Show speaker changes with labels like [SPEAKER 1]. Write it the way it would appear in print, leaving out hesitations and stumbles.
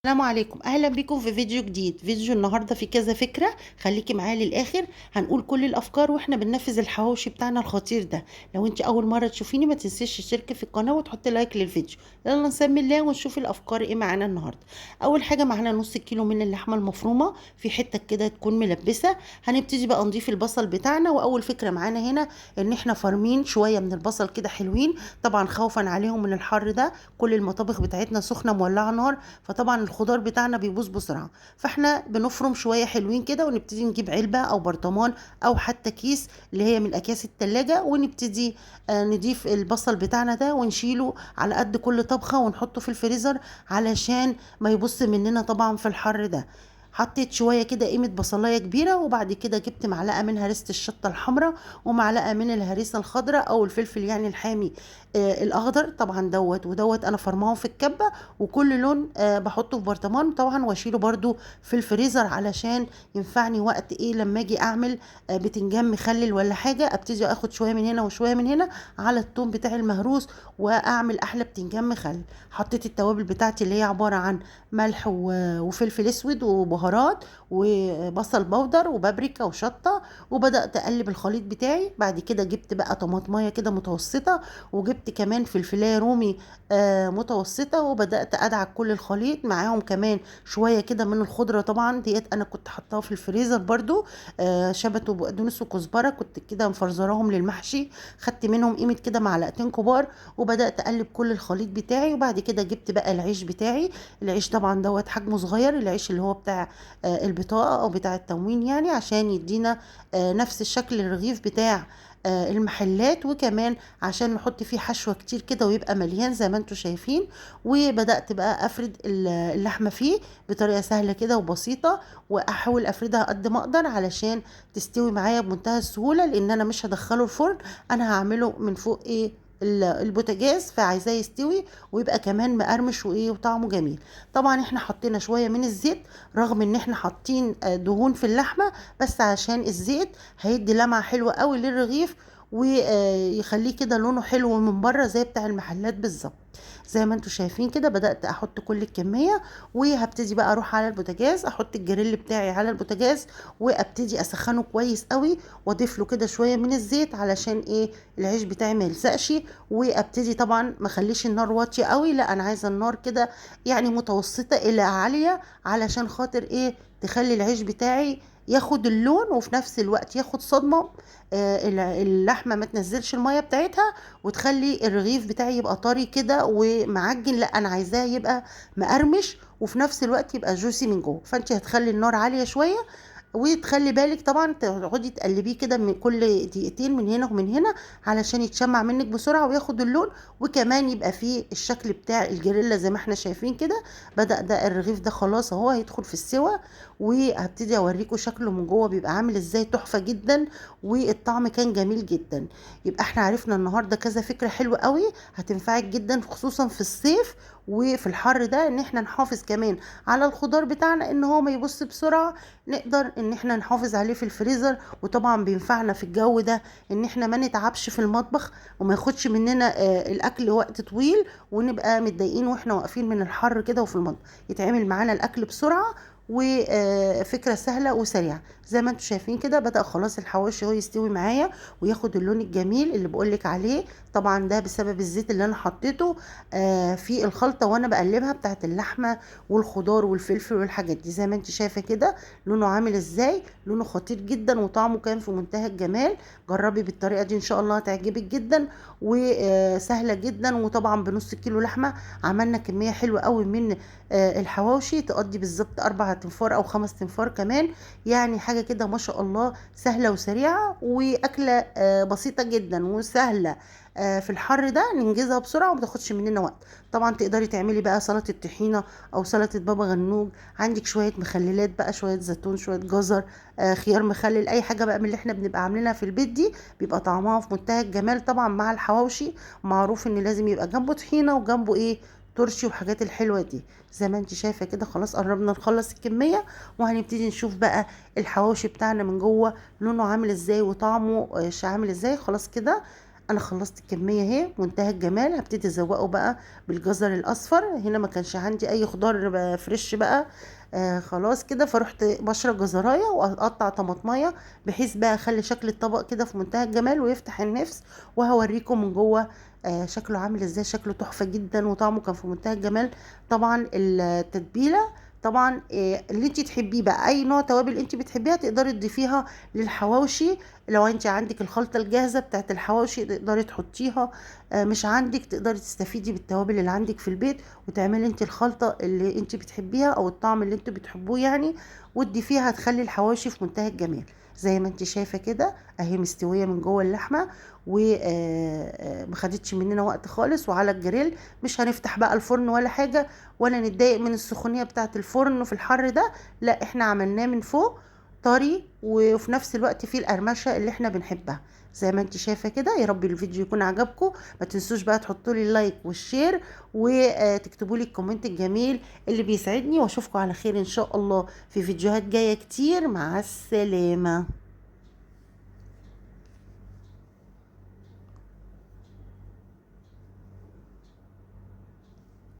[SPEAKER 1] السلام عليكم، اهلا بكم في فيديو جديد. فيديو النهارده في كذا فكره، خليكي معايا للاخر. هنقول كل الافكار واحنا بننفذ الحواوشي بتاعنا الخطير ده. لو انت اول مره تشوفيني ما تنسيش تشتركي في القناه وتحطي لايك للفيديو. يلا نسمي الله ونشوف الافكار ايه معانا النهارده. اول حاجه معانا نص كيلو من اللحمه المفرومه في حته كده تكون ملبسه. هنبتدي بقى نضيف البصل بتاعنا، واول فكره معانا هنا ان احنا فارمين شويه من البصل كده حلوين، طبعا خوفا عليهم من الحر ده. كل المطابخ بتاعتنا سخنه مولعه نار، فطبعا الخضار بتاعنا بيبوظ بسرعه. فاحنا بنفرم شويه حلوين كده، ونبتدي نجيب علبه او برطمان او حتى كيس اللي هي من اكياس التلاجة، ونبتدي نضيف البصل بتاعنا ده ونشيله على قد كل طبخه ونحطه في الفريزر علشان ما يبص مننا طبعا في الحر ده. حطيت شويه كده قيمه بصلايه كبيره، وبعد كده جبت معلقه من هريسه الشطه الحمراء ومعلقه من الهريسه الخضراء او الفلفل يعني الحامي الاخضر طبعا ودوت انا فرماهم في الكبه. وكل لون بحطه في برطمان طبعا، واشيله برضو في الفريزر علشان ينفعني وقت ايه لما اجي اعمل بتنجان مخلل ولا حاجه، ابتدي اخد شويه من هنا وشويه من هنا على الثوم بتاعي المهروس واعمل احلى بتنجان مخلل. حطيت التوابل بتاعتي اللي هي عباره عن ملح وفلفل اسود وبهارات وبصل بودر وبابريكا وشطه، وبدات اقلب الخليط بتاعي. بعد كده جبت بقى طماطمايه كده متوسطه، وجبت كمان فلفلايه رومي متوسطه، وبدات ادعك كل الخليط معاهم كمان شويه كده من الخضره طبعا ديت انا كنت حطاها في الفريزر برضو. شبت وبقدونس وكزبره كنت كده مفرزراهم للمحشي، خدت منهم قيمه كده معلقتين كبار، وبدات اقلب كل الخليط بتاعي. وبعد كده جبت بقى العيش بتاعي. العيش طبعا دوت حجمه صغير، العيش اللي هو بتاع البطاقه او بتاع التموين يعني، عشان يدينا نفس الشكل الرغيف بتاع المحلات، وكمان عشان نحط فيه حشوة كتير كده ويبقى مليان زي ما انتوا شايفين. وبدأت بقى افرد اللحمة فيه بطريقة سهلة كده وبسيطة، واحاول افردها قد ما اقدر علشان تستوي معايا بمنتهى السهولة، لان انا مش هدخله الفرن، انا هعمله من فوق ايه البوتاجاز، فعايزاه يستوي ويبقى كمان مقرمش وايه وطعمه جميل. طبعا احنا حطينا شويه من الزيت رغم ان احنا حاطين دهون في اللحمه، بس عشان الزيت هيدي لمعه حلوه قوي للرغيف، ويخليه كده لونه حلو من بره زي بتاع المحلات بالظبط. زي ما انتوا شايفين كده بدأت احط كل الكمية، وهبتدي بقى اروح على البوتاجاز احط الجريل بتاعي على البوتاجاز، وابتدي اسخنه كويس قوي، واضيف له كده شوية من الزيت علشان ايه العيش بتاعي ما يلزقش. وابتدي طبعا ما اخليش النار واطية قوي، لا انا عايزة النار كده يعني متوسطة الى عالية، علشان خاطر ايه تخلي العيش بتاعي ياخد اللون وفي نفس الوقت ياخد صدمة. اللحمة ما تنزلش المية بتاعتها، وتخلي الرغيف بتاعي يبقى طري كده ومعجن، لا انا عايزاه يبقى مقرمش وفي نفس الوقت يبقى جوسي من جوه. فانت هتخلي النار عالية شوية، وتخلي بالك طبعا تقعدي تقلبيه كده من كل دقيقتين من هنا ومن هنا علشان يتشمع منك بسرعة وياخد اللون، وكمان يبقى فيه الشكل بتاع الجريلا زي ما احنا شايفين كده. بدأ ده الرغيف ده خلاص اهو هيدخل في السوا، وهبتدي اوريكم شكله من جوه بيبقى عامل ازاي، تحفة جدا، والطعم كان جميل جدا. يبقى احنا عرفنا النهارده كذا فكرة حلوة قوي هتنفعك جدا خصوصا في الصيف وفي الحر ده، ان احنا نحافظ كمان على الخضار بتاعنا ان هو ما يبص بسرعة، نقدر ان احنا نحافظ عليه في الفريزر. وطبعا بينفعنا في الجو ده ان احنا ما نتعبش في المطبخ وما ياخدش مننا الاكل وقت طويل، ونبقى متضايقين واحنا واقفين من الحر كده وفي المطبخ. يتعمل معانا الاكل بسرعة، وفكرة سهلة وسريعة. زي ما انتم شايفين كده بدأ خلاص الحواوشي هو يستوي معايا وياخد اللون الجميل اللي بقولك عليه. طبعا ده بسبب الزيت اللي انا حطيته في الخلطة وانا بقلبها بتاعت اللحمة والخضار والفلفل والحاجات دي. زي ما انت شايفة كده لونه عامل ازاي، لونه خطير جدا وطعمه كان في منتهى الجمال. جربي بالطريقة دي ان شاء الله هتعجبك جدا وسهلة جدا. وطبعا بنص كيلو لحمة عملنا كمية حلوة قوي من الحواوشي تقضي بالظبط 4 تنفار او 5 تنفار كمان، يعني حاجة كده ما شاء الله سهلة وسريعة واكلة بسيطة جدا وسهلة في الحر ده ننجزها بسرعة وما تاخدش مننا وقت. طبعا تقدري تعملي بقى سلطة طحينة او سلطة بابا غنوج، عندك شوية مخللات بقى، شوية زيتون شوية جزر خيار مخلل، اي حاجة بقى من اللي احنا بنبقى عاملينها في البيت دي بيبقى طعمها في منتهى الجمال. طبعا مع الحواوشي معروف ان لازم يبقى جنبه طحينة وجنبه ايه ترشي وحاجات الحلوة دي. زي ما انت شايفة كده خلاص قربنا نخلص الكمية، وهنبتدي نشوف بقى الحواوشي بتاعنا من جوه لونه عامل ازاي وطعمه عامل ازاي. خلاص كده انا خلصت الكميه اهي منتهى الجمال. هبتدي ازوقه بقى بالجزر الاصفر. هنا ما كانش عندي اي خضار بقى فريش بقى، خلاص كده، فرحت بشره جزرايه واقطع طماطمايه بحيث بقى اخلي شكل الطبق كده في منتهى الجمال ويفتح النفس. وهوريكم من جوه شكله عامل ازاي. شكله تحفه جدا وطعمه كان في منتهى الجمال. طبعا التتبيله طبعا اللي انت تحبيه بقى، اي نوع توابل انت بتحبيها تقدري تضيفيها للحواوشي. لو انت عندك الخلطة الجاهزة بتاعت الحواوشي تقدري تحطيها، مش عندك تقدري تستفيدي بالتوابل اللي عندك في البيت وتعملي انت الخلطة اللي انت بتحبيها او الطعم اللي انت بتحبوه يعني، وتضيفيها هتخلي الحواوشي في منتهى الجمال. زي ما انت شايفة كده اهي مستوية من جوه اللحمة، وما خدتش مننا وقت خالص، وعلى الجريل. مش هنفتح بقى الفرن ولا حاجة ولا نتضايق من السخونية بتاعت الفرن في الحر ده، لا احنا عملناه من فوق طري وفي نفس الوقت فيه القرمشه اللي احنا بنحبها. زي ما انت شايفه كده. يا رب الفيديو يكون عجبكم. ما تنسوش بقى تحطوا لي اللايك والشير وتكتبوا لي الكومنت الجميل اللي بيسعدني، واشوفكم على خير ان شاء الله في فيديوهات جايه كتير. مع السلامه.